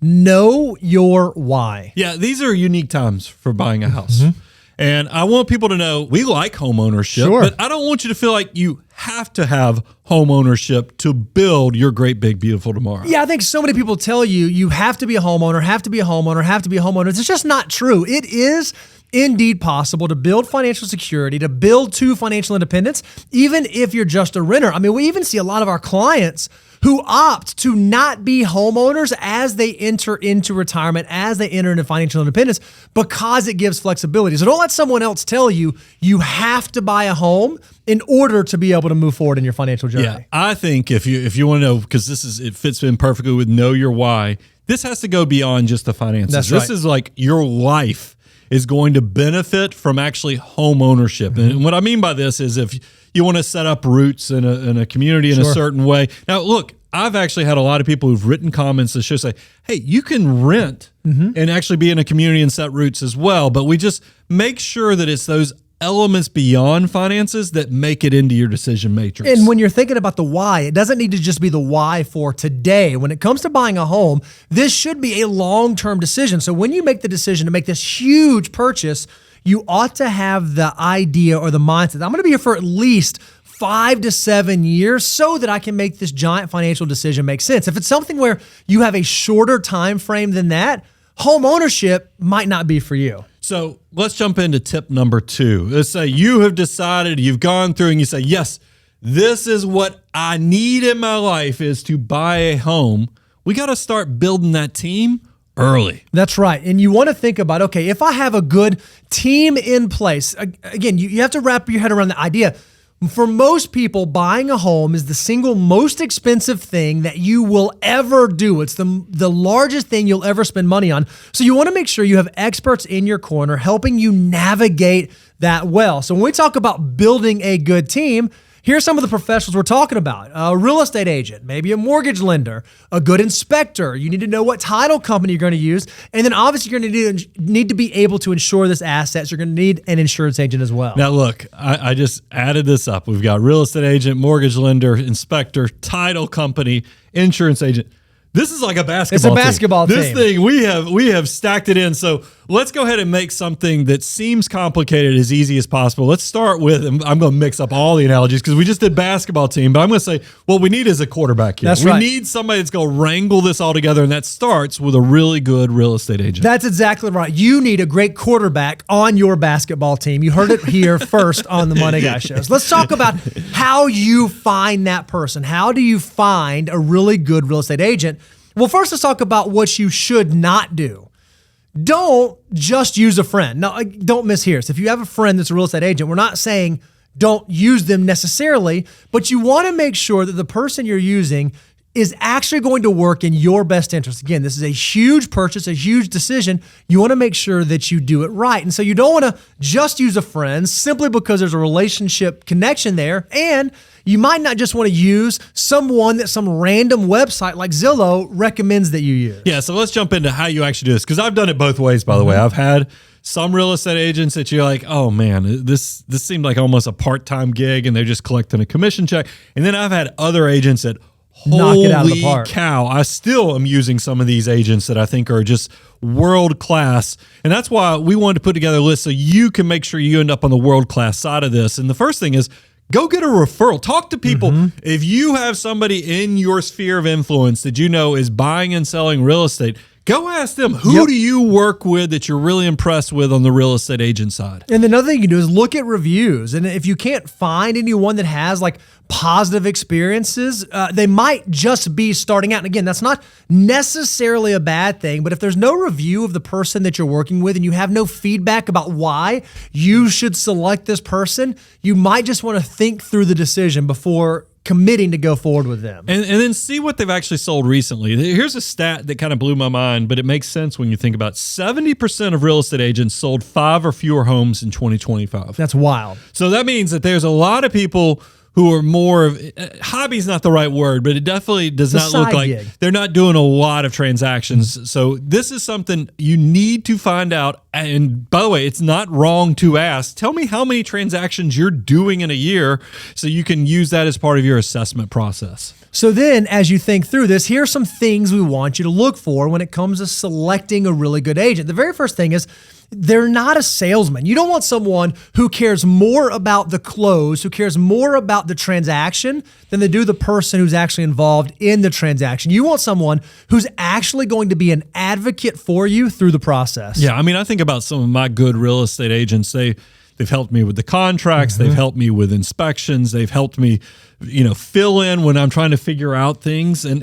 Know your why. Yeah, these are unique times for buying a house. And I want people to know we like home ownership, but I don't want you to feel like you have to have home ownership to build your great, big, beautiful tomorrow. Yeah, I think so many people tell you, you have to be a homeowner, have to be a homeowner, have to be a homeowner. It's just not true. It is indeed possible to build financial security, to build to financial independence, even if you're just a renter. I mean, we even see a lot of our clients who opt to not be homeowners as they enter into retirement, as they enter into financial independence, because it gives flexibility. So don't let someone else tell you you have to buy a home in order to be able to move forward in your financial journey. Yeah, I think if you want to know, because it fits in perfectly with know your why, this has to go beyond just the finances. That's This is like your life is going to benefit from actually home ownership. And what I mean by this is if you want to set up roots in a community in a certain way. Now, look, I've actually had a lot of people who've written comments that should say, hey, you can rent and actually be in a community and set roots as well. But we just make sure that it's those elements beyond finances that make it into your decision matrix. And when you're thinking about the why, it doesn't need to just be the why for today. When it comes to buying a home, this should be a long-term decision. So when you make the decision to make this huge purchase, you ought to have the idea or the mindset that I'm going to be here for at least 5 to 7 years so that I can make this giant financial decision make sense. If it's something where you have a shorter time frame than that, home ownership might not be for you. So let's jump into tip number 2. Let's say you have decided, you've gone through and you say, yes, this is what I need in my life is to buy a home. We got to start building that team early. That's right. And you want to think about, okay, if I have a good team in place, again, you have to wrap your head around the idea. For most people, buying a home is the single most expensive thing that you will ever do. It's the largest thing you'll ever spend money on. So you want to make sure you have experts in your corner helping you navigate that well. So when we talk about building a good team, here's some of the professionals we're talking about. A real estate agent, maybe a mortgage lender, a good inspector. You need to know what title company you're going to use. And then obviously you're going to need to be able to insure this asset. So you're going to need an insurance agent as well. Now look, I just added this up. We've got real estate agent, mortgage lender, inspector, title company, insurance agent. This is like a basketball It's a basketball team. This thing, we have stacked it in. So let's go ahead and make something that seems complicated as easy as possible. Let's start with, and I'm going to mix up all the analogies because we just did basketball team, but I'm going to say what we need is a quarterback here. That's we right. need somebody that's going to wrangle this all together, and that starts with a really good real estate agent. That's exactly right. You need a great quarterback on your basketball team. You heard it here first on the Money Guy Shows. Let's talk about how you find that person. How do you find a really good real estate agent? Well, first let's talk about what you should not do. Don't just use a friend. Now, don't mishear us. If you have a friend that's a real estate agent, we're not saying don't use them necessarily, but you want to make sure that the person you're using is actually going to work in your best interest. Again, this is a huge purchase, a huge decision. You want to make sure that you do it right. And so you don't want to just use a friend simply because there's a relationship connection there. And you might not just want to use someone that some random website like Zillow recommends that you use. Yeah, so let's jump into how you actually do this, because I've done it both ways, by the way. I've had some real estate agents that you're like, oh man, this seemed like almost a part-time gig and they're just collecting a commission check. And then I've had other agents that, knock it out of the park. Cow, I still am using some of these agents that I think are just world-class. And that's why we wanted to put together a list so you can make sure you end up on the world-class side of this. And the first thing is, go get a referral. Talk to people. If you have somebody in your sphere of influence that you know is buying and selling real estate, go ask them, who do you work with that you're really impressed with on the real estate agent side? And another thing you can do is look at reviews. And if you can't find anyone that has like positive experiences, they might just be starting out. And again, that's not necessarily a bad thing, but if there's no review of the person that you're working with and you have no feedback about why you should select this person, you might just want to think through the decision before committing to go forward with them. And then see what they've actually sold recently. Here's a stat that kind of blew my mind, but it makes sense when you think about it. 70% of real estate agents sold 5 or fewer homes in 2025. That's wild. So that means that there's a lot of people who are more of hobby's not the right word, but it definitely does not look like gig. They're not doing a lot of transactions. So this is something you need to find out. And by the way, it's not wrong to ask, tell me how many transactions you're doing in a year so you can use that as part of your assessment process. So then, as you think through this, here are some things we want you to look for when it comes to selecting a really good agent. The very first thing is they're not a salesman. You don't want someone who cares more about the close, who cares more about the transaction than they do the person who's actually involved in the transaction. You want someone who's actually going to be an advocate for you through the process. Yeah, I mean, I think about some of my good real estate agents. They've helped me with the contracts. They've helped me with inspections. They've helped me, fill in when I'm trying to figure out things. And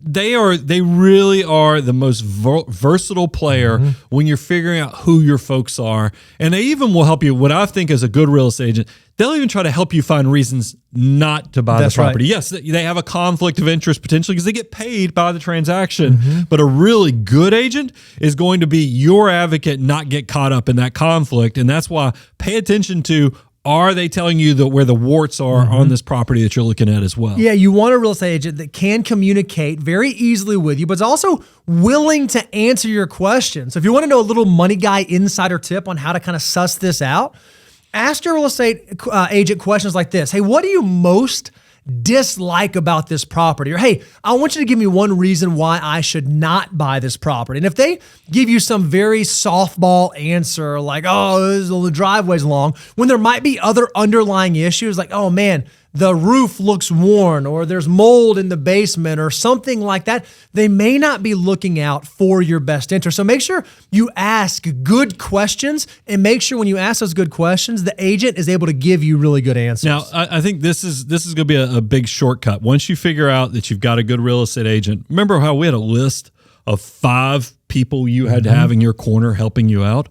they really are the most versatile player when you're figuring out who your folks are. And they even will help you. What I think is a good real estate agent, they'll even try to help you find reasons not to buy the property. Right. Yes, they have a conflict of interest potentially because they get paid by the transaction. But a really good agent is going to be your advocate, not get caught up in that conflict. And that's why pay attention to, are they telling you where the warts are on this property that you're looking at as well? Yeah, you want a real estate agent that can communicate very easily with you, but is also willing to answer your questions. So if you want to know a little money guy insider tip on how to kind of suss this out, ask your real estate agent questions like this. Hey, what do you most dislike about this property? Or, hey, I want you to give me one reason why I should not buy this property. And if they give you some very softball answer like, oh, the driveway's long, when there might be other underlying issues like, oh man, the roof looks worn, or there's mold in the basement, or something like that, they may not be looking out for your best interest. So make sure you ask good questions, and make sure when you ask those good questions, the agent is able to give you really good answers. Now, I think this is going to be a big shortcut. Once you figure out that you've got a good real estate agent, remember how we had a list of 5 people you had to have in your corner helping you out?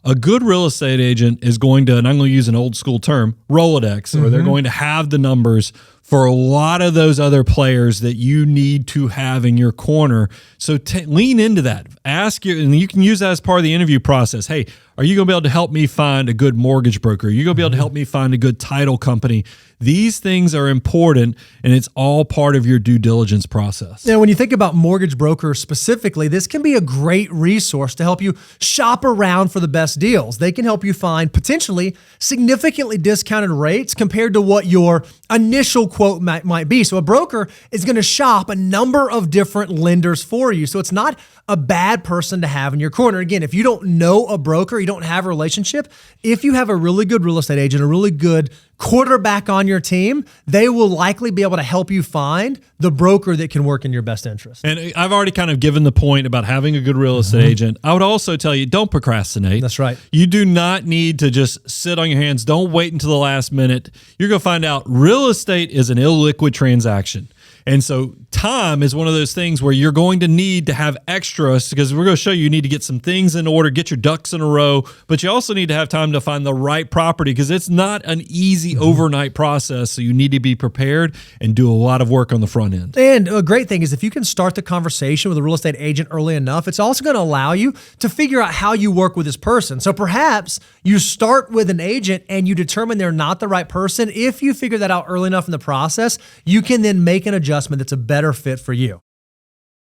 A good real estate agent is going to, and I'm going to use an old school term, Rolodex, or they're going to have the numbers for a lot of those other players that you need to have in your corner. So lean into that. Ask you, and you can use that as part of the interview process. Hey, are you going to be able to help me find a good mortgage broker? Are you going to be able to help me find a good title company? These things are important, and it's all part of your due diligence process. Now, when you think about mortgage brokers specifically, this can be a great resource to help you shop around for the best deals. They can help you find potentially significantly discounted rates compared to what your initial quote might be. So a broker is going to shop a number of different lenders for you. So it's not a bad person to have in your corner. Again, if you don't know a broker, you don't have a relationship, if you have a really good real estate agent, a really good quarterback on your team, they will likely be able to help you find the broker that can work in your best interest. And I've already kind of given the point about having a good real estate agent. I would also tell you, don't procrastinate. That's right. You do not need to just sit on your hands. Don't wait until the last minute. You're going to find out real estate is an illiquid transaction. And so time is one of those things where you're going to need to have extras, because we're going to show you need to get some things in order, get your ducks in a row, but you also need to have time to find the right property, because it's not an easy overnight process. So you need to be prepared and do a lot of work on the front end. And a great thing is if you can start the conversation with a real estate agent early enough, it's also going to allow you to figure out how you work with this person. So perhaps you start with an agent and you determine they're not the right person. If you figure that out early enough in the process, you can then make an adjustment that's a better fit for you.